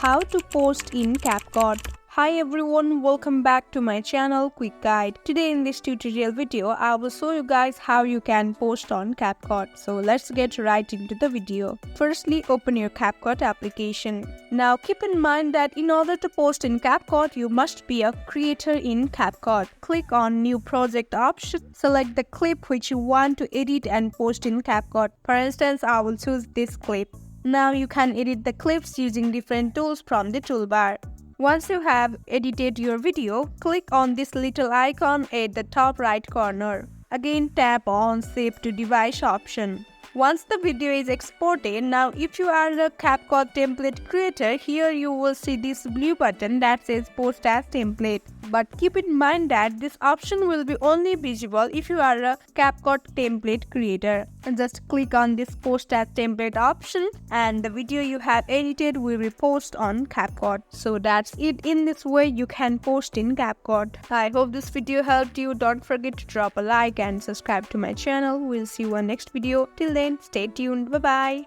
how to post in CapCut. Hi everyone, welcome back to my channel Quick Guide. Today in this tutorial video, I will show you guys how you can post on CapCut. So let's get right into the video. Firstly, open your CapCut application. Now keep in mind that in order to post in CapCut, you must be a creator in CapCut. Click on New Project option. Select the clip which you want to edit and post in CapCut. For instance, I will choose this clip. Now you can edit the clips using different tools from the toolbar. Once you have edited your video, click on this little icon at the top right corner. Again, tap on Save to Device option. Once the video is exported, now if you are a CapCut template creator, here you will see this blue button that says Post as Template. But keep in mind that this option will be only visible if you are a CapCut template creator. And just click on this Post as Template option and the video you have edited will be posted on CapCut. So that's it. In this way, you can post in CapCut. I hope this video helped you. Don't forget to drop a like and subscribe to my channel. We'll see you on next video. Till then, stay tuned. Bye-bye.